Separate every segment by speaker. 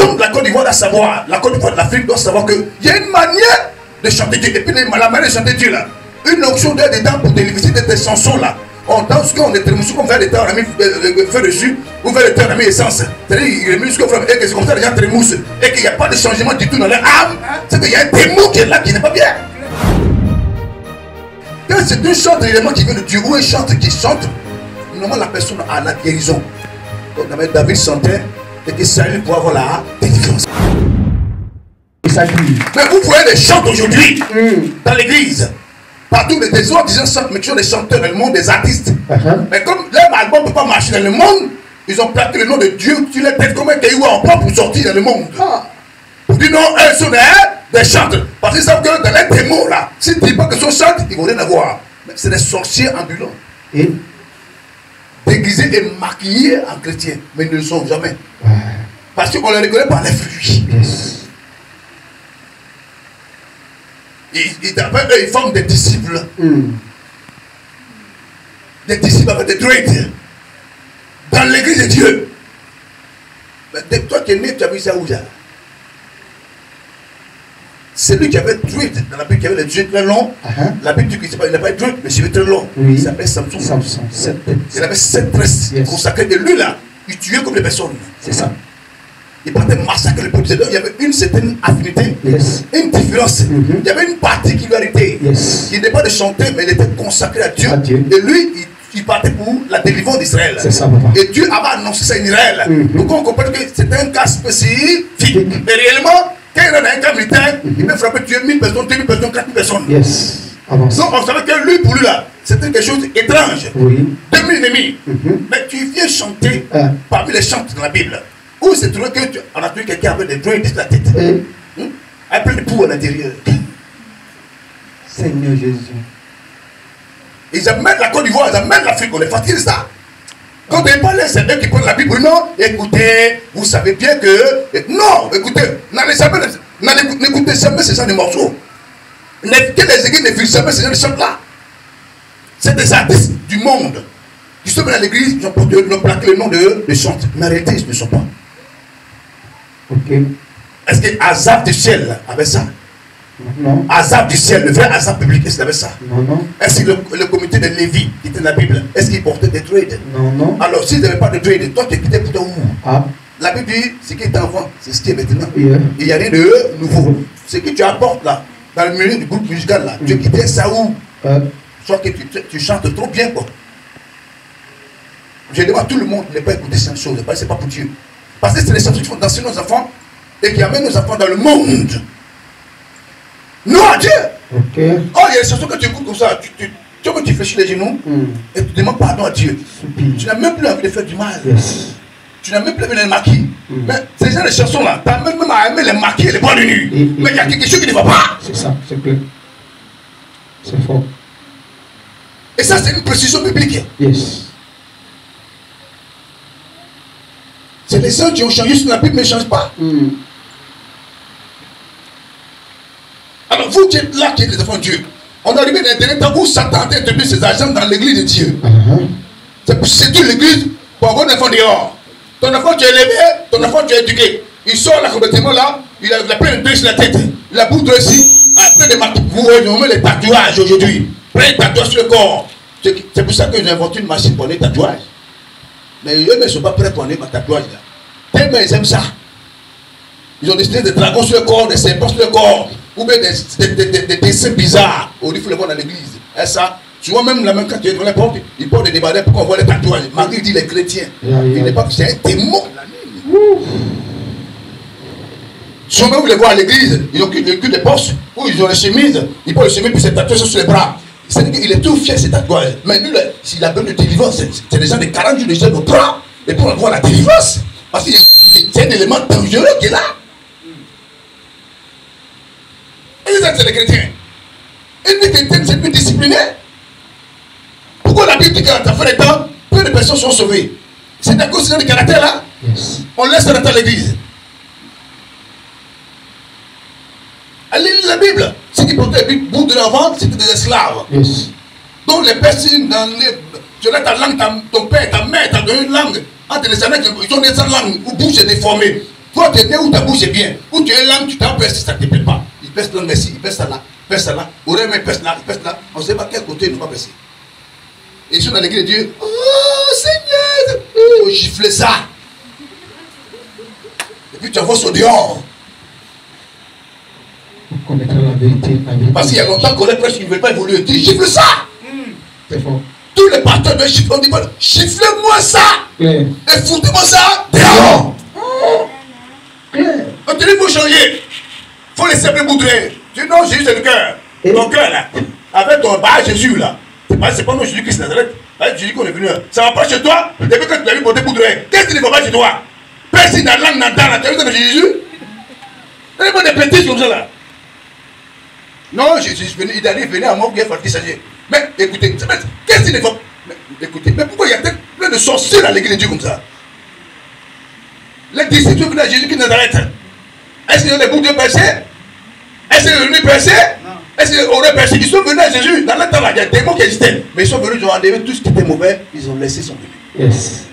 Speaker 1: nation de la Côte d'Ivoire doit savoir, la Côte d'Ivoire de l'Afrique doit savoir qu'il y a une manière de chanter Dieu. Et puis la manière de chanter Dieu là, une onction d'air dedans pour délivrer des chansons là. On danse qu'on est trémoussé, qu'on fait des temps, on a mis feu dessus, ou fait des temps, on a mis essence. C'est-à-dire, il est mis jusqu'au frère, et que c'est comme ça les gens trémoussent, et qu'il n'y a pas de changement du tout dans leur âme. C'est qu'il y a un démon qui est là, qui n'est pas bien. Quand c'est un chant d'élément qui vient de Dieu, ou un chant qui chante, normalement la personne a la guérison. Donc David chantait, et que Saül pour avoir la délivrance. Mais vous voyez des chants aujourd'hui, dans l'église. Partout, des autres disant chantent, mais qui sont des chanteurs dans le monde, des artistes. Mais comme leur album ne peut pas marcher dans le monde, ils ont plaqué le nom de Dieu sur les têtes comme un caillou en propre pour sortir dans le monde. Pour dire non, eux sont des chanteurs. Parce qu'ils savent que dans les démons là, s'ils ne disent pas que ce sont chantés, ils ne vont rien avoir. Mais c'est des sorciers ambulants. Déguisés et maquillés en chrétiens, mais ils ne le sont jamais. Parce qu'on les reconnaît par les fruits. Ils forment des disciples. Des disciples avec des druides. Dans l'église de Dieu. Mais toi qui es né, tu as vu ça où ça? C'est lui qui avait druide. Dans la Bible, qui avait les druides très longs. La Bible dit qu'il n'a pas de druide, mais c'est très long. Il s'appelait Samson. Il avait 7 tresses consacrées. Et lui là, il tuait comme les personnes. C'est ça. Il partait massacrer le peuple. Il y avait une certaine affinité, une différence. Il y avait une partie qui lui arrêtait. Il n'était pas de chanter, mais il était consacré à Dieu. Et lui, il partait pour la délivrance d'Israël. Et Dieu avait annoncé ça en Israël. Donc on comprend que c'était un cas spécifique. Mais réellement, quand il y a un cas militaire, il peut frapper, tuer 1000 personnes, 2000 personnes, 4000 personnes. Donc on savait que lui, pour lui là, c'était quelque chose d'étrange. 2000 ennemis. Mais tu viens chanter parmi les chants dans la Bible. Où c'est trouvé qu'on a trouvé quelqu'un avec des droits sur la tête. Avec plein de poux à l'intérieur.
Speaker 2: Seigneur Jésus.
Speaker 1: Ils amènent la Côte d'Ivoire, ils amènent l'Afrique, on est fatigué de ça. Quand ils parlent, c'est eux qui prennent la Bible. Non, écoutez, vous savez bien que. Non, écoutez, n'écoutez jamais ces gens de morceaux. Que les églises ne filent jamais ces gens de chants-là. C'est des artistes du monde. Qui sont dans l'église, ils ont plaqué le nom de chants. Mais en réalité, ils ne sont pas. Est-ce que Azab du ciel avait ça? Non. Azab du ciel, le vrai Azab public, est-ce qu'il avait ça? Non. Est-ce que le comité de Lévi, qui était dans la Bible, est-ce qu'il portait des druides? Non. Alors, s'ils n'avaient pas de druides, toi tu écoutais plutôt où? La Bible dit, ce qui est avant, c'est ce qui est maintenant. Il n'y a rien de nouveau. Ce que tu apportes là, dans le milieu du groupe musical là, tu quittais ça où? Soit que tu chantes trop bien quoi. Je demande à tout le monde de ne pas écouter ces choses, parce que ce n'est pas pour Dieu. Parce que c'est les chansons qui font danser nos enfants et qui amènent nos enfants dans le monde. Non à Dieu. Oh, il y a des chansons que tu écoutes comme ça, tu fléchis les genoux et tu demandes pardon à Dieu. Tu n'as même plus envie de faire du mal. Tu n'as même plus envie de les maquiller. Mais ces gens de chansons là, tu as même à aimer les maquiller, les boire de nuit. Mais il y a quelque chose qui ne va pas.
Speaker 2: C'est ça, c'est clair. C'est fort.
Speaker 1: Et ça, c'est une précision biblique. C'est les gens qui ont changé sur la Bible, mais ne changent pas. Alors vous qui êtes là, qui êtes les enfants de Dieu, on est arrivé dans un dernier temps où Satan a introduit ses agents dans l'église de Dieu. C'est pour séduire l'église pour avoir un enfant dehors. Ton enfant tu es élevé, ton enfant tu es éduqué. Il sort là complètement là, il a plein de trucs sur la tête. Il a bout ici, plein de marques. Vous voyez, on met les tatouages aujourd'hui. Plein de tatouages sur le corps. C'est pour ça que j'ai inventé une machine pour les tatouages. Mais eux ne sont pas prêts pour aller ma tatouage là. Tellement ils aiment ça. Ils ont dessiné des dragons sur le corps, des serpents sur le corps, ou bien des dessins bizarres. On dit qu'il faut les voir dans l'église. Et ça, tu vois même la main quand tu es devant la porte, ils portent des débardeurs pour qu'on voit les tatouages. Malgré dit les chrétiens. Il n'est pas que c'est un démon. Souvent vous les voyez à l'église, ils ont que des postes, ou ils ont les chemises, ils portent les chemises puis c'est tatoué sur les bras. C'est-à-dire qu'il est tout fier, c'est tatouage. Mais lui, s'il a besoin de délivrance, c'est des gens de 40 jours de jeûne au bras. Et pour avoir la délivrance, parce que c'est un élément dangereux qui est là. Et ça, c'est les chrétiens. Une vie chrétienne, c'est une vie disciplinée. Pourquoi la Bible dit qu'à la fin des temps, peu de personnes sont sauvées? C'est à cause de ce caractère là. On laisse rentrer à l'église. Allez lire la Bible. Ceux qui portaient le bout de l'avant, c'était des esclaves. Donc les personnes dans les. Tu as ta langue, ton père, ta mère, t'as donné une langue. Entre les années, ils ont des langues où bouche est déformée. Toi, tu es bien où ta bouche est bien. Où tu es langue, tu t'en pèses, ça ne te plaît pas. Il pèse là, merci, il pèse ça là, il pèse ça là. Oreille, il pèse là, il pèse là. On ne sait pas quel côté il ne va pas pèser. Et ils sont dans l'église de Dieu. Oh Seigneur, il faut gifler ça. Et puis tu envoies ça dehors.
Speaker 2: Vous connaîtrez la vérité.
Speaker 1: Parce qu'il y a longtemps qu'on est presque, ils ne veulent pas évoluer. Dis, gifle ça.
Speaker 2: C'est fort.
Speaker 1: Tous les pasteurs de gifler, on dit pas, giflez-moi ça.
Speaker 2: Claire.
Speaker 1: Et foutez-moi ça dehors.
Speaker 2: Claire.
Speaker 1: On te dit, il faut changer. Il faut laisser plus boudrer. Tu dis non, Jésus c'est le cœur. Ton cœur là. Avec ton bas Jésus là. C'est pas nous Jésus-Christ Nazareth. Avec Jésus qu'on est venu. Ça ne va pas chez toi. Depuis que tu l'as vu porter boudrer. Qu'est-ce qui ne va pas chez toi? Personne dans la langue n'entend là. Tu as vu ça de Jésus? Tu as vu des bêtises comme ça là. Non, Jésus il arrive, venir à moi pour qu'il faut s'agir. Mais écoutez, qu'est-ce qu'il ne faut. Écoutez, mais pourquoi il y a plein de sorciers dans l'église de Dieu comme ça? Les disciples venaient à Jésus qui Nazareth. Est-ce qu'ils ont des bouts de percés? Est-ce qu'ils sont venus percer? Est-ce qu'ils auraient percé? Ils sont venus à Jésus. Dans le temps là, il y a des mots qui existaient. Mais ils sont venus, ils ont enlevé tout ce qui était mauvais. Ils ont laissé son bébé.
Speaker 2: Yes.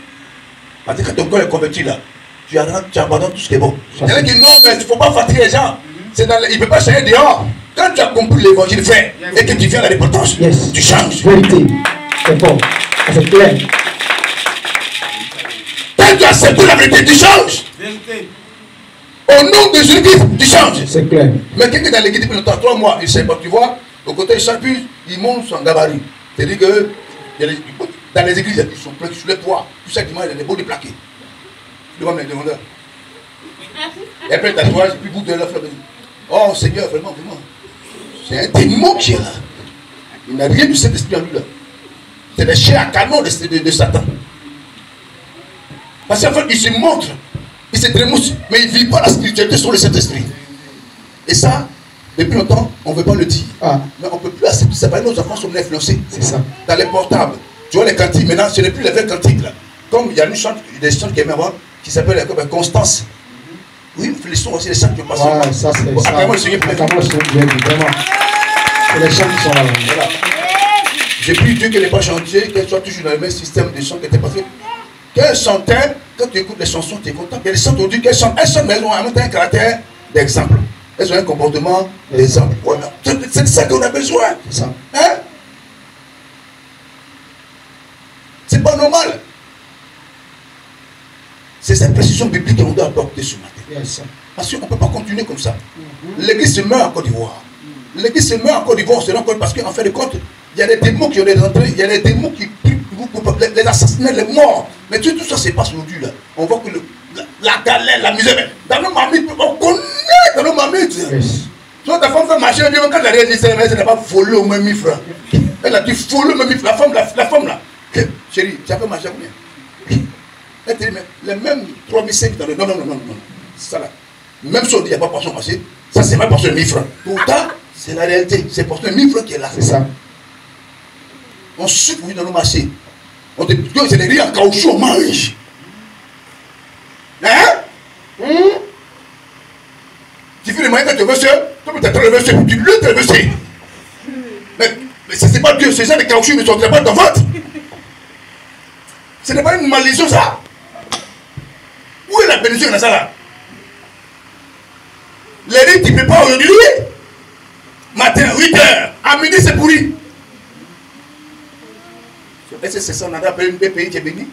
Speaker 1: Parce que quand ton corps est converti là, tu abandonnes tout ce qui est bon. Il y en a qui disent non, mais il ne faut pas fatiguer les gens. Il ne peut pas changer dehors. Quand tu as compris l'évangile vrai et que tu viens à la repentance, tu changes.
Speaker 2: Vérité. C'est bon. C'est clair.
Speaker 1: Quand tu acceptes la vérité, tu changes.
Speaker 3: Vérité.
Speaker 1: Au nom de Jésus-Christ, tu changes.
Speaker 2: C'est clair.
Speaker 1: Mais quelqu'un dans l'église depuis longtemps, 3 mois, il ne sait pas, tu vois, au côté il s'appuie, il monte son gabarit. C'est-à-dire que dans les églises, ils sont sur les poids. Tout ça qui mange, il est beau de plaquer. Devant les demandeurs. Et après, tatouage, puis bout de la fleur. Oh Seigneur, vraiment, vraiment. C'est un démon qui est là. Il n'a rien du Saint-Esprit en lui là. C'est des chairs à canon de Satan. Parce qu'en fait, il se montre, il se trémousse, mais il ne vit pas la spiritualité sur le Saint-Esprit. Et ça, depuis longtemps, on ne veut pas le dire. Mais on ne peut plus accepter ça. Nos enfants sont influencés.
Speaker 2: C'est ça.
Speaker 1: Dans les portables. Tu vois les cantiques, maintenant, ce n'est plus les vraies cantiques là. Comme il y a une chante, des chants qui aiment avoir, qui s'appelle Constance. Oui, félicitons aussi les chants qui ont passé.
Speaker 2: Ouais, ça c'est ça.
Speaker 1: Après moi, je suis vraiment.
Speaker 2: C'est les chants qui sont là.
Speaker 1: Voilà. J'ai pris Dieu qu'elle n'ait pas chanté, qu'elle soit toujours dans le même système de chants qui étaient passés. Qu'elle chantait, quand tu écoutes les chansons, tu es content. Il y a des chants qui ont dit qu'elles chantent, mais elles ont en même temps un caractère d'exemple. Elles ont un comportement d'exemple. Voilà. C'est de ça qu'on a besoin.
Speaker 2: C'est ça.
Speaker 1: Hein? C'est pas normal. C'est cette précision biblique qu'on doit apporter ce matin.
Speaker 2: Yes.
Speaker 1: Parce qu'on ne peut pas continuer comme ça. L'église se meurt en Côte d'Ivoire. L'église se meurt en Côte d'Ivoire, on se rend compte parce qu'en fin de compte, il y a des démons qui ont des entrées, il y a des démons qui les assassinats, les morts. Mais tout ça se passe aujourd'hui là. On voit que la galère, la misère, dans nos mamites, on connaît dans nos mamites.
Speaker 2: Yes.
Speaker 1: Toi, ta femme fait marcher, quand elle a réalisé, elle n'a pas volé au même 1000 francs. Elle a dit voler au même 1000 francs. La femme là, chérie, tu as fait marcher combien? Elle te dit, mais les mêmes 3500 dans le. Non. C'est ça là. Même si on dit qu'il n'y a pas portion marché, ça c'est même portion 1000 francs. Pourtant, c'est la réalité. C'est portion 1000 francs qui est là.
Speaker 2: C'est ça.
Speaker 1: On souffre dans nos marchés. On te dit, c'est des riz en caoutchouc, on mange. Hein? Tu fais les moyens que tu veux seul, toi tu as trop levé seul, tu luttes levé seul. Mais ce n'est pas Dieu, ces gens de caoutchouc ne sont pas dans votre. Ce n'est pas une malédiction ça. Où est la bénédiction dans ça là? Les riz tu ne peux pas aujourd'hui. Matin, 8h, à midi c'est pourri. Est-ce que c'est ça, on a appelé un pays qui est béni?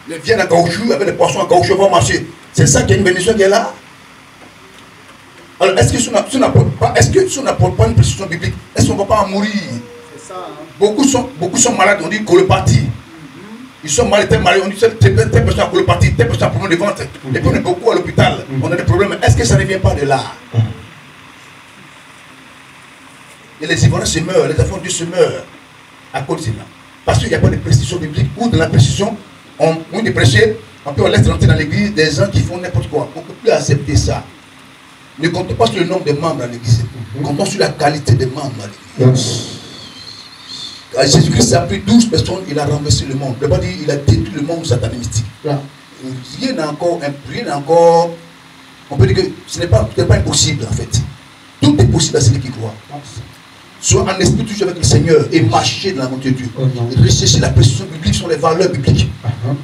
Speaker 1: Les viandes en caoutchouc avec les poissons en caoutchouc vont marcher. C'est ça qui est une bénédiction qui est là? Alors, est-ce que si on n'apporte pas une précision biblique, est-ce qu'on ne va pas en mourir?
Speaker 3: C'est ça. Hein?
Speaker 1: Beaucoup sont malades, on dit colopathie. Ils sont malades, on dit telle personne a colopathie, telle personne a problème de ventre. Et puis on est beaucoup à l'hôpital, on a des problèmes. Est-ce que ça ne vient pas de là? Et les Ivoiriens se meurent, les enfants de Dieu se meurent à cause de cela. Parce qu'il n'y a pas de précision biblique ou de la précision, on dit prêcher, on peut laisser rentrer dans l'église des gens qui font n'importe quoi. On ne peut plus accepter ça. Ne comptons pas sur le nombre de membres dans l'église. Comptons sur la qualité des membres dans l'église. Jésus-Christ a pris 12 personnes, il a renversé le monde. Il a détruit le monde satané mystique. Rien n'a encore. On peut dire que ce n'est pas impossible en fait. Tout est possible à celui qui croit. Sois en esprit toujours avec le Seigneur et marcher dans la volonté de Dieu. Rechercher la précision biblique sur les valeurs bibliques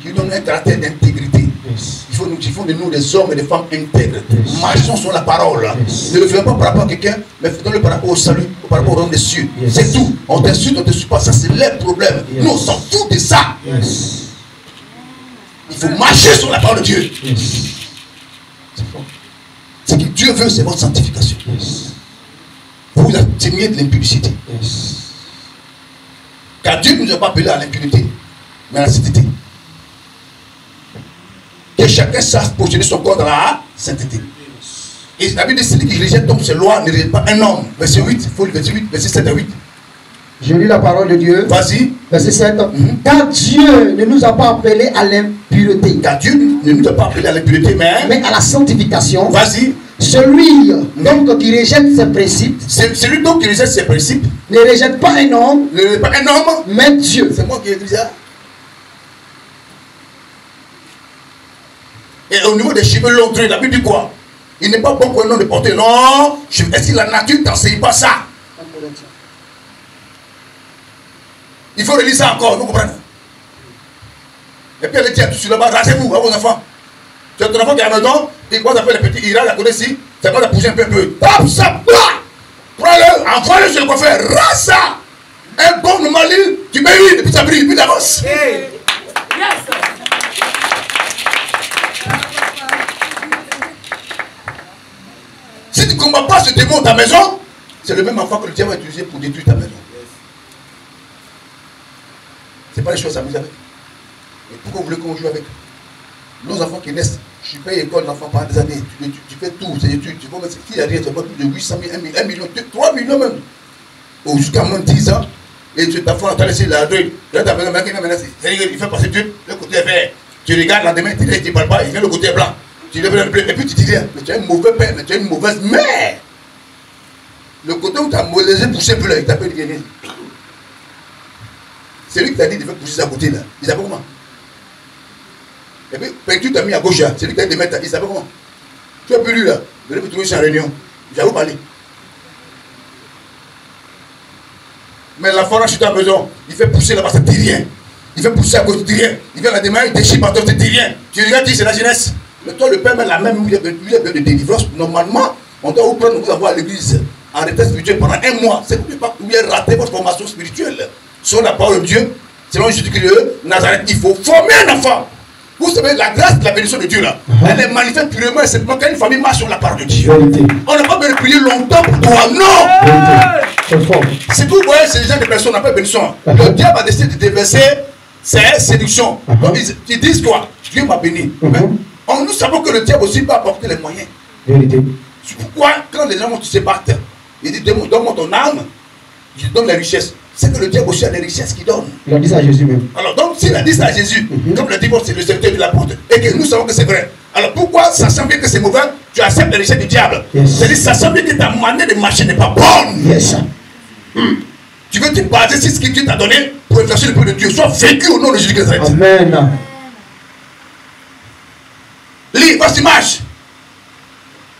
Speaker 1: qui donnent un caractère d'intégrité. Il faut nous qui font de nous des hommes et des femmes intègres.
Speaker 2: Yes.
Speaker 1: Marchons sur la parole.
Speaker 2: Yes.
Speaker 1: Ne le faisons pas par rapport à quelqu'un, mais faisons-le par rapport au salut, par rapport au royaume des cieux.
Speaker 2: Yes.
Speaker 1: C'est tout. On t'insulte, on ne te suit pas. Ça, c'est leur problème.
Speaker 2: Yes.
Speaker 1: Nous, on s'en fout de ça.
Speaker 2: Yes.
Speaker 1: Il faut marcher sur la parole de Dieu.
Speaker 2: Yes.
Speaker 1: Ce que Dieu veut, c'est votre sanctification.
Speaker 2: Yes.
Speaker 1: Vous atténuez de l'impudicité.
Speaker 2: Yes.
Speaker 1: Car Dieu ne nous a pas appelés à l'impunité, mais à la sainteté. Que chacun sache positionner son corps dans la sainteté. Et la Bible dit celui qui rejette donc ses lois ne rejette pas un homme. Verset 8, il faut le verset 8, verset 7 à 8.
Speaker 2: Je lis la parole de Dieu.
Speaker 1: Vas-y.
Speaker 2: Verset 7. Car Dieu ne nous a pas appelés à l'impureté,
Speaker 1: Car Dieu ne nous a pas appelés à l'impureté, mais
Speaker 2: mais à la sanctification.
Speaker 1: vas-y.
Speaker 2: Celui donc qui rejette ses principes
Speaker 1: Celui donc qui rejette ses principes
Speaker 2: ne rejette pas un homme,
Speaker 1: ne rejette pas un homme,
Speaker 2: mais Dieu.
Speaker 1: c'est moi qui ai dit ça. Et au niveau des cheveux longs, la Bible dit quoi? Il n'est pas bon pour un homme de porter long. Est-ce que la nature ne t'enseigne pas ça? Il faut relire ça encore, vous comprenez? Et puis elle dit à tous là-bas, rasez-vous à vos enfants. Tu as ton enfant qui est à la maison, il commence à faire les petits, il a la côté ici, ça commence à pousser un peu. Hop, ça, prends-le, envoie-le sur le coiffeur, rase ça. Un bon normal, tu mets une, et puis ça brille, puis d'avance.
Speaker 3: Hey. Yes.
Speaker 1: Si tu ne combats pas ce démon dans ta maison, c'est le même enfant que le diable va utiliser pour détruire ta maison. Ce n'est pas les choses à s'amuser avec. Et pourquoi vous voulez qu'on joue avec? Nos enfants qui naissent, je paye l'école d'enfants pendant des années, tu fais tout, c'est études, tu vois, s'il y a rien, tu as plus de 800 000, 1 million, 3 millions même, ou jusqu'à moins 10 ans, et tu t'as laissé la deuil, là tu as besoin il fait passer Dieu, le côté est vert, tu regardes là demain, tu ne parles pas, il vient le côté blanc, tu lèves un bleu, et puis tu dis rien, mais tu as un mauvais père, mais tu as une mauvaise mère. Le côté où tu as laissé pousser un peu là, il t'appelle gagner. C'est lui qui t'a dit de faire pousser sa côté là, il s'appelle comment? Et puis, tu t'as mis à gauche, c'est lui qui a dit de mettre, il s'appelle comment? Tu as pu lui là, je vais trouver ça en réunion, j'avoue parler. Mais l'enfant là, sur ta maison, il fait pousser là-bas, ça ne dit rien. Il fait pousser à gauche, ça ne dit rien. Il vient la démarre, il déchire par toi, ça ne dit rien. Tu regardes, c'est la jeunesse. Mais toi, le père, la même, il y a besoin de délivrance. Normalement, on doit vous prendre, vous avoir à l'église en retraite spirituelle pendant 1 mois. C'est que vous avez raté votre formation spirituelle. Sur la parole de Dieu, selon Jésus-Christ, Nazareth, il faut former un enfant. Vous savez, la grâce de la bénédiction de Dieu là, elle est manifeste purement et simplement quand une famille marche sur la parole de Dieu.
Speaker 2: Vérité.
Speaker 1: On n'a pas besoin de prier longtemps pour toi, non!
Speaker 2: Vérité. C'est fort.
Speaker 1: Si vous voyez ces gens de personnes n'ont pas de bénédiction, le diable a décidé de déverser ses séductions. Donc ils disent quoi? Dieu m'a béni. Nous savons que le diable aussi peut apporter les moyens.
Speaker 2: Vérité.
Speaker 1: C'est pourquoi quand les gens se battent, il dit donne-moi ton âme, je donne les richesses. C'est que le diable aussi a des richesses qu'il donne.
Speaker 2: Il a dit ça à Jésus même.
Speaker 1: Alors donc s'il a dit ça à Jésus, comme le divorce c'est le secteur de la porte, et que nous savons que c'est vrai, alors pourquoi, sachant bien que c'est mauvais, tu acceptes les richesses du diable?
Speaker 2: Yes.
Speaker 1: C'est-à-dire, sachant bien que ta manière de marcher n'est pas bonne.
Speaker 2: Yes.
Speaker 1: Tu veux te baser sur ce que Dieu t'a donné pour exercer le peuple de Dieu. Sois vécu au nom de Jésus-Christ.
Speaker 2: Amen.
Speaker 1: Lis, vas-y, marche.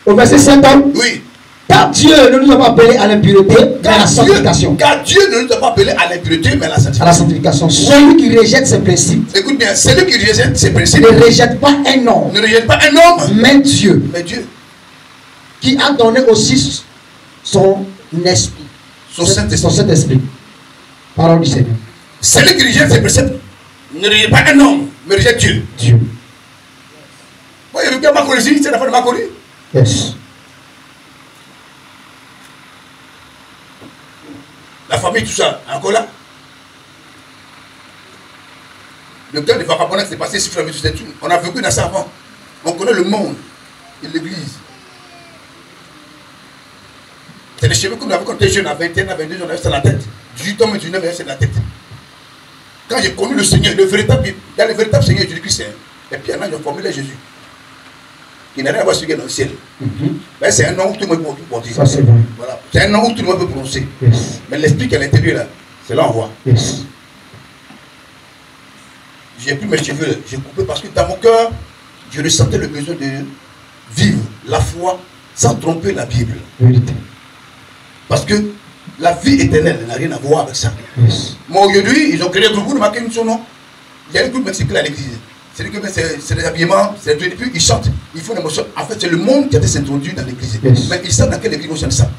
Speaker 2: Au verset 7,
Speaker 1: Oui.
Speaker 2: car Dieu ne nous a pas appelés à l'impureté, mais à la sanctification.
Speaker 1: Car Dieu ne nous a pas appelés à l'impureté, mais à la
Speaker 2: À la
Speaker 1: sanctification.
Speaker 2: sanctification. Celui qui rejette ses principes
Speaker 1: Écoute bien, celui qui rejette ses principes
Speaker 2: ne rejette pas un homme,
Speaker 1: ne rejette pas un homme,
Speaker 2: mais Dieu,
Speaker 1: mais Dieu,
Speaker 2: qui a donné aussi son esprit,
Speaker 1: son Saint-Esprit.
Speaker 2: son Saint-Esprit. Parole du Seigneur.
Speaker 1: Celui qui rejette ses principes ne rejette pas un homme, mais rejette Dieu.
Speaker 2: Dieu.
Speaker 1: Moi, il y a quelqu'un Macori ici, c'est la fin de Macori.
Speaker 2: Yes.
Speaker 1: La famille, tout ça, encore là. Le temps de vagabondage qui s'est passé sur la vie de cette une. On a vécu dans ça avant. On connaît le monde et l'église. C'est les cheveux qu'on avait quand on était jeune, à 21 à 22 ans, on avait ça dans la tête. 18 ans, 29 ans, c'est dans la tête. Quand j'ai connu le Seigneur, il y a le véritable Seigneur Jésus-Christ, et puis il y en a qui ont formé Jésus. Il n'a rien à voir sur le dans le ciel. Ben, c'est un nom où tout le monde peut porter.
Speaker 2: Ça c'est vrai.
Speaker 1: Voilà. C'est un nom où tout le monde peut prononcer.
Speaker 2: Yes.
Speaker 1: Mais l'esprit qui est à l'intérieur, là, c'est là on voit.
Speaker 2: Yes.
Speaker 1: J'ai pris mes cheveux, j'ai coupé parce que dans mon cœur, je ressentais le besoin de vivre la foi sans tromper la Bible.
Speaker 2: Vérité.
Speaker 1: Parce que la vie éternelle n'a rien à voir avec ça.
Speaker 2: Yes.
Speaker 1: Mais aujourd'hui, ils ont créé un groupe, vous ne marquez son nom. Il y a un groupe mexicain à l'église. C'est-à-dire que c'est des habillements, c'est des puis ils chantent, ils font des émotions. En fait, c'est le monde qui a été s'introduire dans l'église.
Speaker 2: Yes.
Speaker 1: Mais ils savent dans quelle église on chante ça.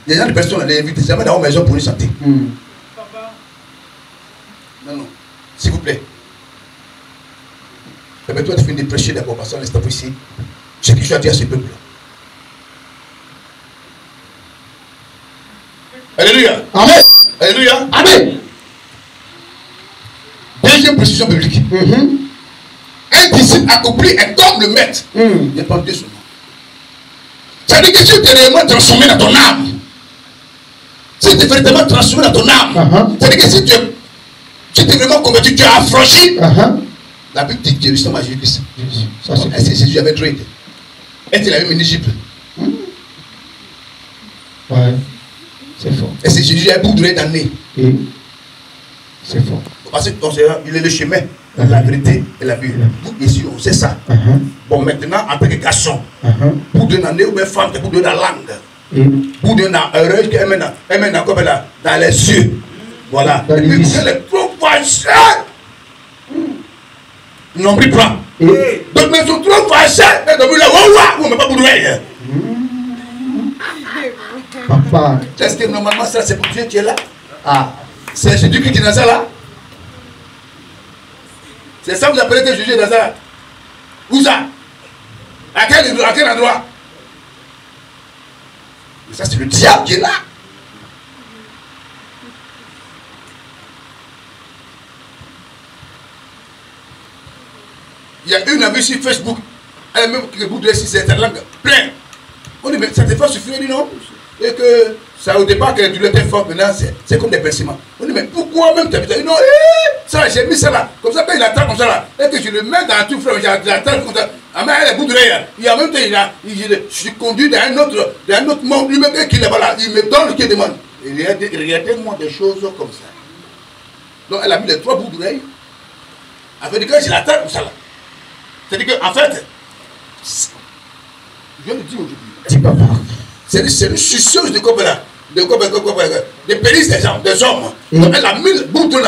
Speaker 1: Les gens, les personnes, les invitent jamais dans leur maison pour les chanter. Non, non. S'il vous plaît. Permets-toi de finir de prêcher d'abord, parce qu'on est pas ici. Ce que je dois dire à ce peuple. Alléluia.
Speaker 2: Amen.
Speaker 1: Alléluia.
Speaker 2: Amen.
Speaker 1: Deuxième précision biblique. Un disciple accompli est comme le maître. Dépend de son nom. C'est-à-dire que si tu es réellement transformé dans ton âme, si tu es véritablement transformé dans ton âme, c'est-à-dire que si tu es vraiment convaincu, tu as affranchi, la Bible dit que Jérusalem a Jésus-Christ. Est-ce que Jésus avait trade? Est-ce qu'il avait une Égypte?
Speaker 2: Ouais, c'est fort.
Speaker 1: Est-ce que Jésus a boudré dans le nez?
Speaker 2: C'est fort.
Speaker 1: Parce qu'il est le chemin, la vérité et la vie. Vous, ici, on sait ça. Bon, maintenant, en tant que garçon, boudre dans le nez ou bien femme, boudre dans la langue. Boudre dans l'oreille, elle met dans les yeux. Voilà. Et puis, vous allez trop fâchés. Nombril prend. Donc, mais ils sont trop fâchés. Et donc, là, on ne peut pas boudrer.
Speaker 2: Papa.
Speaker 1: Est-ce que normalement, ça, c'est pour Dieu qui est là?
Speaker 2: Ah.
Speaker 1: C'est Jésus qui est dans ça là? C'est ça que vous appelez que Jésus dans ça? Où ça? À quel endroit? Mais ça, c'est le diable qui est là. Il y a une amie sur Facebook, elle même qui voudrait si c'est cette langue plein. On dit, mais ça te fait suffire, dit non? Et que ça au départ, que tu l'étais fort, maintenant c'est comme des percements. On dit, mais pourquoi même tu as dit non? Ça, j'ai mis ça là. Comme ça, il attend comme ça là. Et que je le mets dans tout frère, j'attends comme ça. Ah, mais elle est boudrée. Il y a même temps, je suis conduit dans un autre monde. Lui-même qui est là, il me donne ce qu'il demande. Regardez-moi des choses comme ça. Donc, elle a mis les 3 bouts d'oreilles. Elle fait que je l'attends comme ça là. C'est-à-dire qu'en fait, je le dis aujourd'hui.
Speaker 2: Dis papa.
Speaker 1: C'est une suceuse de quoi là, de pénis des gens, des hommes. Donc elle a mis le bout dans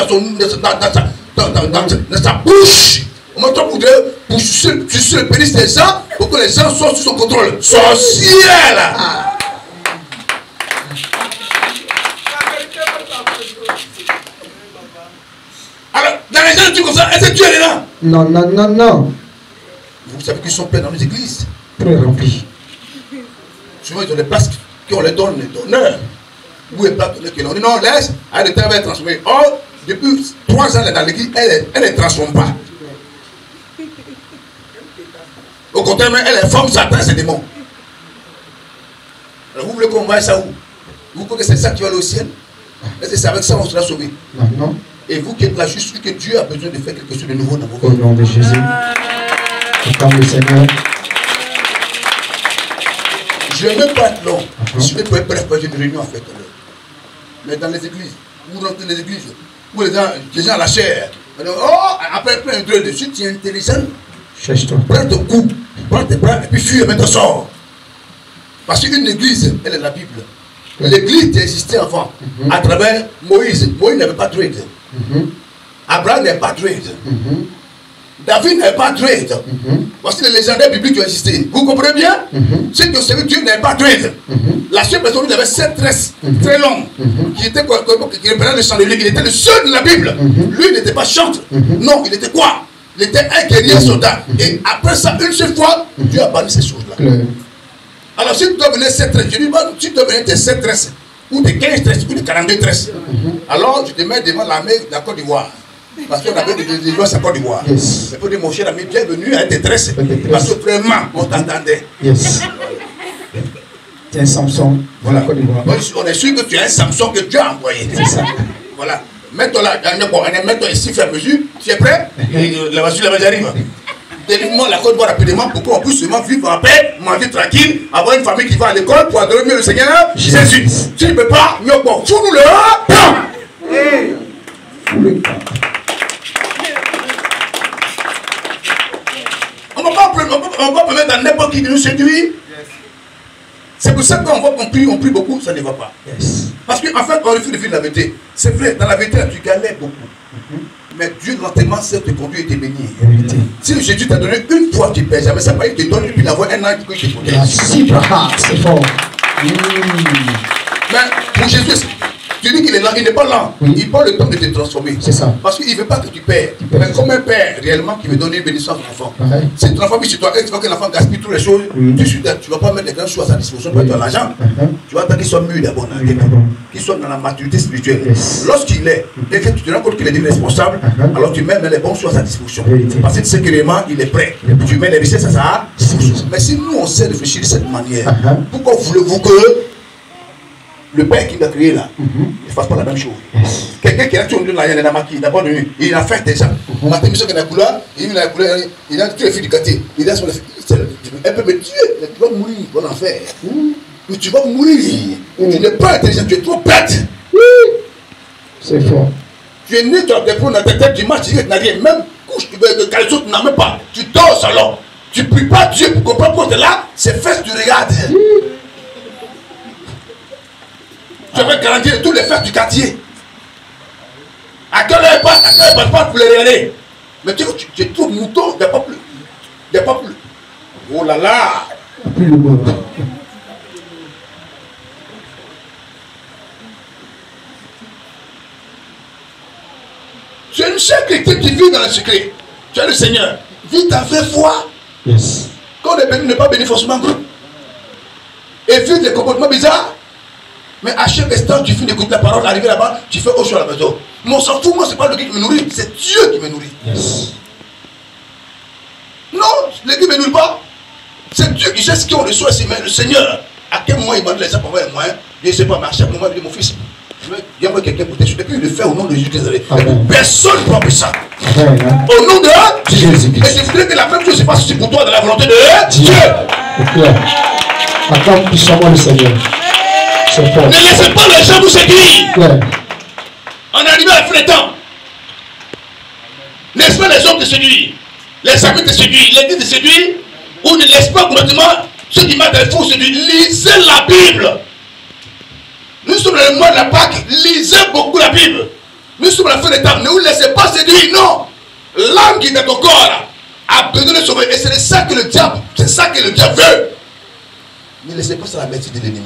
Speaker 1: sa bouche. On m'a dit pour sucer le pénis des gens pour que les gens soient sous son contrôle. Sorcière. Alors, dans les gens, tu comme ça, est-ce que Dieu est là?
Speaker 2: Non, non, non, non.
Speaker 1: Vous savez qu'ils sont pleins dans les églises.
Speaker 2: Très rempli.
Speaker 1: Souvent, ils ont des places qu'on les donne les donneurs. Où est pas donné que l'on dit non, laisse, elle est transformée. Or, depuis 3 ans, elle est dans l'église, elle ne transforme pas. Au contraire, elle informe Satan, ses démons. Alors, vous voulez qu'on voie ça où? Vous croyez que c'est ça qui va aller au ciel? Est-ce que c'est avec ça qu'on sera sauvé?
Speaker 2: Non, non.
Speaker 1: Et vous qui êtes là, je suis sûr que Dieu a besoin de faire quelque chose de nouveau dans vos vies.
Speaker 2: Au nom de Jésus. Acclame le Seigneur.
Speaker 1: Je ne veux pas être long. Je vais pas bref, j'ai une réunion en fait. Mais dans les églises, vous rentrez dans les églises, où les gens à la chair. Oh, après plein de dessus, tu es intelligent.
Speaker 2: Cherche-toi.
Speaker 1: Prends ton cou, prends tes bras et puis fuis et maintenant sors. Parce qu'une église, elle est la Bible. L'église qui existait avant, à travers Moïse. Moïse n'avait pas de trade. Abraham n'avait pas de trade. David n'avait pas de trade. Voici les légendaires bibliques qui ont existé. Vous comprenez bien? Ceux qui ont servi Dieu n'avaient pas de trade. La seule personne qui avait 7 tresses très longues, qui représentait le chandelier, il était le seul de la Bible. Lui, il n'était pas chantre. Non, il était quoi? Il était un guerrier soldat. Et après ça, une seule fois, Dieu a banni ces choses-là. Alors, si tu dois venir 7 tresses, je dis, si tu dois venir tes 7 tresses, ou des 15 tresses, ou des 42 tresses, alors je te mets devant l'armée de la Côte d'Ivoire. Parce qu'on avait des lois à Côte d'Ivoire. C'est pour dire, mon cher ami, bienvenue à tes tresses. Parce que vraiment, on t'entendait.
Speaker 2: Yes. Tu es un Samson.
Speaker 1: Voilà. On est sûr que tu es un Samson que Dieu a envoyé.
Speaker 2: C'est ça.
Speaker 1: Voilà. Mets-toi là, mets-toi ici, fais mesure. Tu es prêt? La voiture, j'arrive. Délivre-moi la Côte d'Ivoire rapidement pour qu'on puisse seulement vivre en paix, manger tranquille, avoir une famille qui va à l'école pour adorer mieux le Seigneur Jésus. Si tu ne peux pas, fous-nous le On va pas permettre à n'importe qui de nous séduire. C'est pour ça qu'on voit qu'on prie beaucoup, ça ne va pas. Parce qu'en fait, on refuse de vivre la vérité. C'est vrai, dans la vérité, tu galères beaucoup. Mais Dieu lentement sait te conduire et te bénir. Si Jésus t'a donné une fois, tu ne perds jamais. Ça veut dire qu'il te donne depuis d'avoir un an qu'il te protège.
Speaker 2: C'est fort.
Speaker 1: Mais pour Jésus, tu dis qu'il est lent, il n'est pas lent. Il prend le temps de te transformer.
Speaker 2: C'est ça.
Speaker 1: Parce qu'il ne veut pas que tu perds. Mais comme un père réellement qui veut donner une bénédiction à son enfant. Si ton enfant vit chez toi et tu vois que l'enfant gaspille toutes les choses, tu ne vas pas mettre les grandes choses à sa disposition pour ton argent. Tu vas attendre qu'il soit mûr d'abord dans la tête, qu'il soit dans la maturité spirituelle. Lorsqu'il est, et que tu te rends compte qu'il est devenu responsable, alors tu mets les bons choses à sa disposition. Parce que tu sais que réellement il est prêt. Tu mets les richesses à sa disposition. Mais si nous on sait réfléchir de cette manière, pourquoi voulez-vous que le père qui l'a créé là, il ne fasse pas la même chose? Quelqu'un qui a tué là, il a maquillé, d'abord il a fait déjà. On a mis la couleur, il a tué les filles du quartier. Il a son elle peut me tuer, tu vas mourir, tu vas l'enfer. Tu vas mourir. Tu n'es pas intelligent, tu es trop bête.
Speaker 2: C'est fort.
Speaker 1: Tu es né, tu as des problèmes dans ta tête, tu marches, tu n'as rien. Même couche de caleçon, tu n'as même pas. Tu dors au salon. Tu ne pries pas Dieu pour comprendre pourquoi tu es là. C'est fesses, tu regardes. Tu vas garantir tous les fesses du quartier. À quelle heure passe pas pour les regarder? Mais tu trouves mouton, il n'y a pas plus. Il n'y a pas plus. Oh là là.
Speaker 2: Plus le mot.
Speaker 1: Tu es une seule chrétienne qui vit dans le secret. Tu es le Seigneur. Vis ta vraie foi.
Speaker 2: Yes.
Speaker 1: Quand on est béni, ne pas béni forcément. Et vis des comportements bizarres. Mais à chaque instant, tu finis d'écouter la parole, arriver là-bas, tu fais autre chose à la maison. Mais on s'en fout, moi, c'est pas le Dieu qui me nourrit, c'est Dieu qui me nourrit.
Speaker 2: Yes.
Speaker 1: Non, le Dieu ne me nourrit pas. C'est Dieu qui sait ce qu'on reçoit ici, mais le Seigneur, à quel moment il m'a donné les pour avoir les moyens? Je ne sais pas, mais à chaque moment, il dit mon fils, viens voir quelqu'un pour t'aider. Et puis il le fait au nom de Jésus-Christ. Personne ne peut ça. Au nom de Jésus-Christ. Et je voudrais que la même chose se passe aussi pour toi dans la volonté de Dieu.
Speaker 2: Attends, puissamment le Seigneur.
Speaker 1: Ne laissez pas les gens vous séduire. On est arrivé à la fin des temps. Ne laisse pas les hommes te séduire. Les amis te séduire. L'église te séduire. Ou ne laisse pas complètement ceux qui mettent des faux séduire. Lisez la Bible. Nous sommes dans le mois de la Pâque. Lisez beaucoup la Bible. Nous sommes à la fin des temps. Ne vous laissez pas séduire. Non. L'âme qui est dans ton corps a besoin de sauver. Et c'est ça que le diable, veut. Ne laissez pas ça à la merci de l'ennemi.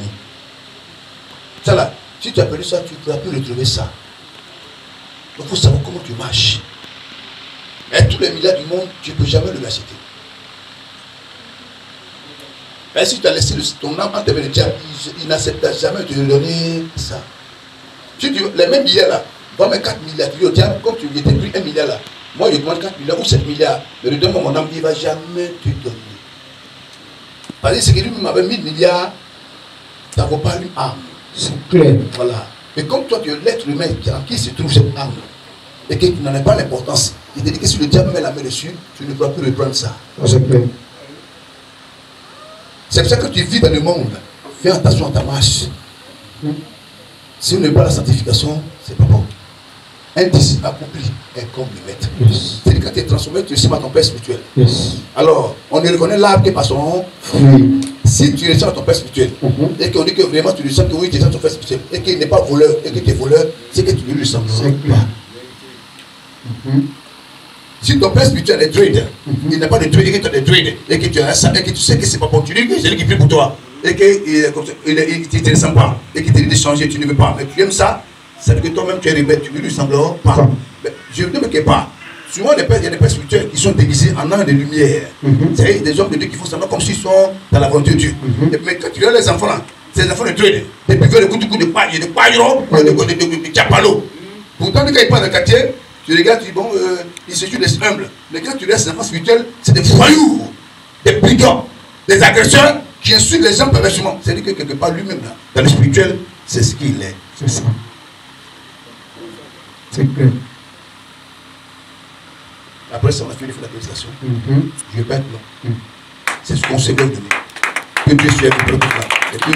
Speaker 1: Ça là, si tu as perdu ça, tu ne pourras plus retrouver ça. Il faut savoir comment tu marches. Mais tous les milliards du monde, tu ne peux jamais le acheter. Mais si tu as laissé ton âme entre le diable, il n'acceptera jamais de te donner ça. Si tu, les mêmes milliards là, va mettre 4 milliards, tu dis au diable, comme tu étais pris 1 milliard là, moi je demande 4 milliards ou 7 milliards, mais donne-moi mon âme, il ne va jamais te donner. Parce que c'est que lui m'avait 1000 milliards, ça ne vaut pas une âme.
Speaker 2: C'est clair.
Speaker 1: Voilà. Mais comme toi, tu es l'être humain en qui se trouve cette âme, et que tu n'en as pas l'importance, il te dit que si le diable met la main dessus, tu ne pourras plus reprendre ça.
Speaker 2: C'est clair.
Speaker 1: C'est pour ça que tu vis dans le monde. Fais attention à ta marche. Si on n'est pas la sanctification, c'est pas bon. Un disciple accompli est comme le maître. C'est-à-dire quand tu es transformé, tu ressembles à ton père spirituel. Alors, on ne reconnaît l'arbre que par son fruit. Si tu ressembles à ton père spirituel, et qu'on dit que vraiment tu ressembles que oui, tu es ton père spirituel, et qu'il n'est pas voleur, et que tu es voleur, c'est que tu lui ressembles. Si ton père spirituel est trader, il n'a pas de trade, et que tu as des trades, et que tu as ça, et que tu sais que c'est pas bon, tu dis que c'est lui qui prie pour toi, et qu'il ne te ressemble pas, et qu'il te dit de changer, tu ne veux pas, mais tu aimes ça, c'est que toi-même tu es rebelle, tu ne lui ressembles pas. Mais je ne me quelque part. Souvent, il y a des pères spirituels qui sont déguisés en anges de lumière. C'est des hommes de Dieu qui font semblant comme s'ils sont dans la volonté de Dieu. Mais quand tu regardes les enfants là, c'est des enfants de trade, des buveurs de coups de paille, de pailleron, de capalo. Pourtant, quand ils partent dans le quartier, tu regardes, tu dis bon, ils se jouent des humbles. Mais quand tu regardes ces enfants spirituels, c'est des voyous, des brigands, des agresseurs qui insultent les gens perversement. C'est-à-dire que quelque part, lui-même, dans le spirituel, c'est ce qu'il est.
Speaker 2: C'est ça. C'est clair.
Speaker 1: Après ça, on a fini de la prédication. Je vais pas être long. C'est ce qu'on s'est donné. Que Dieu soit avec nous. Et puis,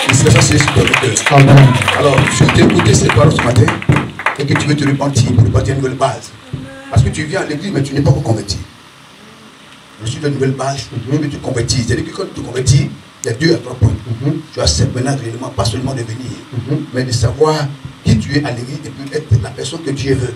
Speaker 1: il se laisse sur ton cœur. Alors, je t'ai écouté ces paroles ce matin et que tu veux te repentir pour repartir à une nouvelle base. Parce que tu viens à l'église, mais tu n'es pas encore converti. Je suis de nouvelle base, mais tu convertis. C'est-à-dire que quand tu te convertis, Il y a 2 à 3 points. Tu acceptes maintenant réellement, pas seulement de venir, mais de savoir qui tu es à l'église et puis être la personne que Dieu veut.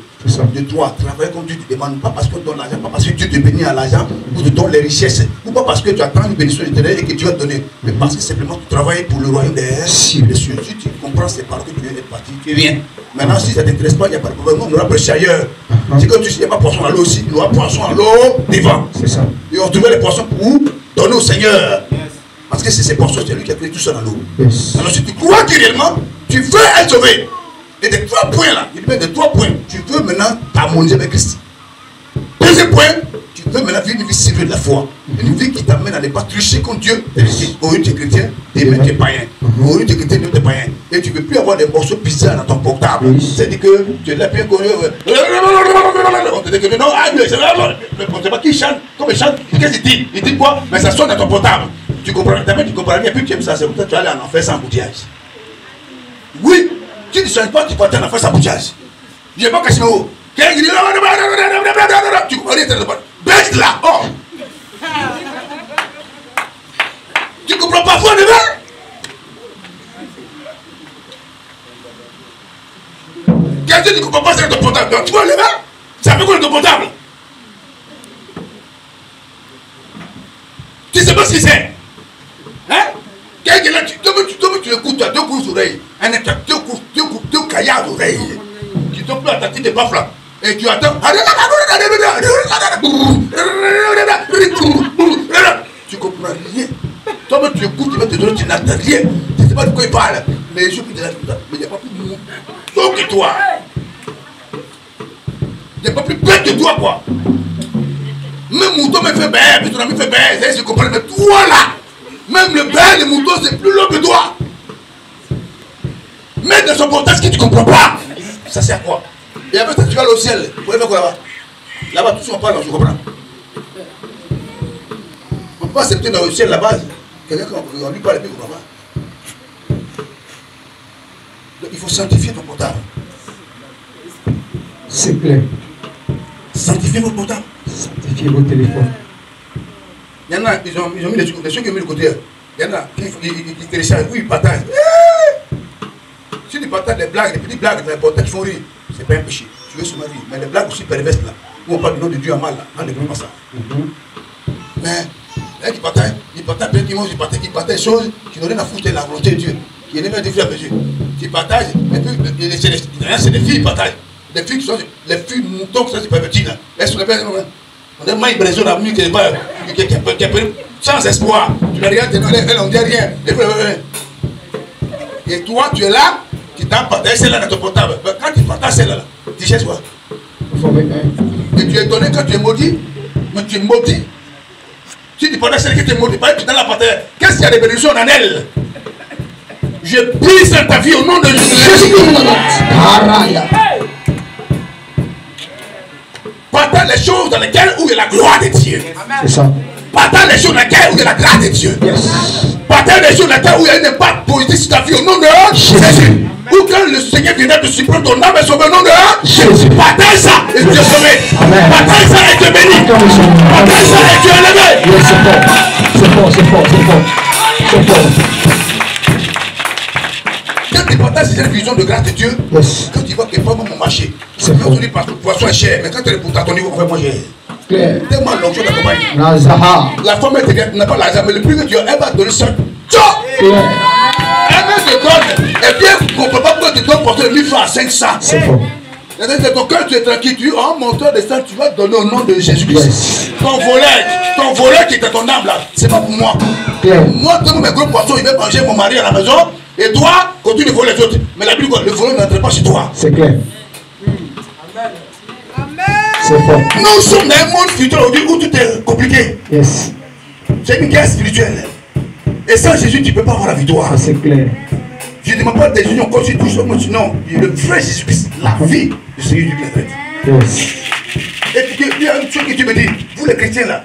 Speaker 1: De toi, travailler comme Dieu te demande, pas parce qu'on te donne l'argent, pas parce que Dieu te bénit à l'argent ou te donne les richesses, ou pas parce que tu attends une bénédiction éternelle et que Dieu va te donner, mais parce que simplement tu travailles pour le royaume des cieux. Si tu comprends ces paroles que tu viens d'être parti, tu viens. Maintenant, si ça ne t'intéresse pas, il n'y a pas de problème. On aura prêché ailleurs. Si quand tu sais, il n'y a pas poisson à l'eau aussi, il y aura poisson à l'eau devant. C'est ça. Et on trouvera les poissons pour donner au Seigneur. Parce que c'est ces poissons, c'est lui qui a créé tout ça dans l'eau. Alors si tu crois que réellement, tu veux être sauvé. Et des 3 points là, il met des 3 points. Tu veux maintenant t'harmoniser avec Christ. 2e point, tu veux maintenant vivre une vie civile de la foi. Une vie qui t'amène à ne pas tricher contre Dieu. Aujourd'hui tu es chrétien, demain tu es païen. Aujourd'hui tu es chrétien, demain tu es païen. Et tu ne peux plus avoir des morceaux bizarres dans ton portable. C'est-à-dire que tu es là bien connu. On te dit que non, c'est pas qui chante, comme il chante, qu'est-ce qu'il dit? Il dit quoi? Mais ça sonne dans ton portable. Tu comprends, tu comprends bien, puis tu aimes ça, c'est pour ça que tu vas aller en enfer sans embouteillage. Oui, si tu ne changes pas, tu vas aller en enfer sans embouteillage. Je n'ai pas caché le haut. Quelqu'un dit tu comprends rien, baisse là, oh! Tu comprends pas, foi de verre? Quelqu'un ne comprend pas, c'est ton portable. Donc tu vois le verre? C'est avec quoi ton portable? Tu sais pas ce que c'est? Hein? Quelqu'un là, tu écoutes, tu as 2 coups d'oreilles. Un état, 2 caillards d'oreilles. Qui t'ont plus attentif des baffes là. Et tu attends. Tu comprends rien. Toi, tu écoutes, tu vas te donner, tu n'entends rien. Tu ne sais pas de quoi il parle. Mais je peux te dire, mais il n'y a pas plus de mouton que toi. Il n'y a pas plus bête que toi, quoi. Même mouton me fait bête, puis ton ami fait bête. Je comprends, mais toi là, même le bête, le mouton, c'est plus long que toi. Mais dans son contexte que tu ne comprends pas, ça sert à quoi? Et après ça, tu vas aller au ciel. Vous pouvez faire quoi là-bas? Là-bas, tout ce qu'on parle, je comprends. On ne peut pas accepter dans le ciel là-bas. Quelqu'un qu'on lui parle et puis qu'on ne comprend pas. Donc il faut sanctifier ton portable.
Speaker 2: C'est clair.
Speaker 1: Sanctifiez votre portable.
Speaker 2: Sanctifiez votre téléphone.
Speaker 1: Il y en a, ils ont mis les ceux qui ont mis le côté. Il y en a qui téléchargent, oui, ils partagent. Si tu partages des blagues, des petites blagues, des portages qui font rire, c'est pas un péché. Tu veux seulement rire. Mais les blagues aussi perverses là, où on parle du nom de Dieu en mal là, on ne comprend pas ça. Mais là, qui partagent plein de mots, qui partagent des choses qui n'ont rien à foutre de la volonté de Dieu, qui n'est même des filles à Dieu. Qui partagent, et puis c'est des filles qui partagent. Les filles qui sont les filles moutons qui sont perverties là. Elles sont on est mal brésil à qui est sans espoir. Tu ne regardes, elles n'ont dit rien. Et toi, tu es là, tu t'as partagé celle-là dans ton portable. Mais quand tu partages celle-là, tu cherches quoi? Et tu es étonné quand tu es maudit. Mais tu es maudit. Si tu partages celle que tu es maudit, tu dans la partage. Qu'est-ce qu'il y a de bénédiction en elle? Je brise dans ta vie au nom de Jésus-Christ. Partage les choses dans lesquelles où il y a la gloire de Dieu.
Speaker 2: C'est ça.
Speaker 1: Partage les choses dans lesquelles où il y a la grâce de Dieu. Partage les choses dans lesquelles où il y a un impact positif sur ta vie au nom de Jésus. Ou quand le Seigneur viendra te supprimer ton âme et sauver au nom de Jésus. Partage ça et tu es sauvé. Partage ça et tu es béni. Partage ça et tu es élevé.
Speaker 2: C'est fort. C'est fort.
Speaker 1: Quand tu partages cette vision de grâce de Dieu, quand tu vois que pas mon marché, c'est pas ton parce que le poisson est cher, mais quand tu es pour ton niveau, on va manger. Tellement l'onction d'accompagner. La femme n'a pas l'argent, mais le prix que tu as, elle va donner ça. Elle va te donner. Et bien, on ne peut pas te donner pour 1000 francs à 500.
Speaker 2: C'est fort.
Speaker 1: C'est ton cœur, tu es tranquille, tu es en montant de sang, tu vas donner au nom de Jésus-Christ. Ton voleur qui était ton âme là, c'est pas pour moi. Moi, tous mes gros poissons, ils veulent manger mon mari à la maison. Et toi, continue de voler les autres. Mais la Bible, le voleur n'entre pas chez toi.
Speaker 2: C'est clair. C'est fort.
Speaker 1: Nous sommes dans un monde spirituel aujourd'hui où tout est compliqué.
Speaker 2: Yes.
Speaker 1: C'est une guerre spirituelle. Et sans Jésus, tu ne peux pas avoir la victoire.
Speaker 2: C'est clair.
Speaker 1: Je ne demande pas des unions comme si tout ça, sinon, le vrai Jésus-Christ, la vie du Seigneur du Christ.
Speaker 2: Yes.
Speaker 1: Et il y a une chose que tu me dis, vous les chrétiens là,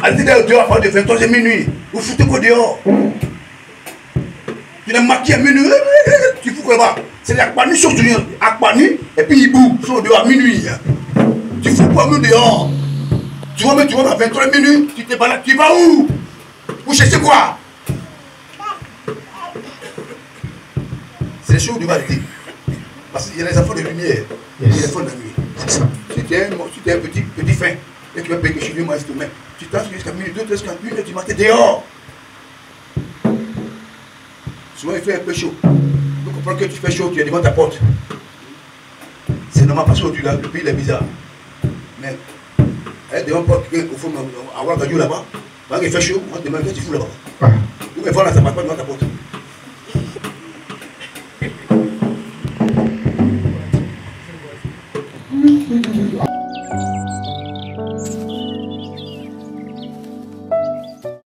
Speaker 1: allez dehors à partir de 23h minuit, vous foutez quoi dehors? Tu n'es maquillé à minuit, tu fous quoi là-bas? C'est l'Akbani sur tu Akbani, et puis Ibou, sur dehors à minuit. Tu fous quoi mieux dehors? Tu vas à 23 minutes, tu te balades, tu vas où? Vous cherchez quoi? c'est chaud, tu vas arrêter. Parce qu'il y a les enfants de lumière et les enfants de la nuit.
Speaker 2: C'est ça.
Speaker 1: Si tu es un petit fin et tu vas payer chez lui, moi, tu t'assois jusqu'à minuit, 2, 3, 4, 1 heure du matin dehors. Souvent, il fait un peu chaud. Tu comprends que tu fais chaud, tu es devant ta porte. C'est normal parce que le pays est bizarre. Mais, devant la porte, au fond, à Ouagadio là-bas, il fait chaud, on te demande que tu fous là-bas. Ou il va dans ta porte devant ta porte.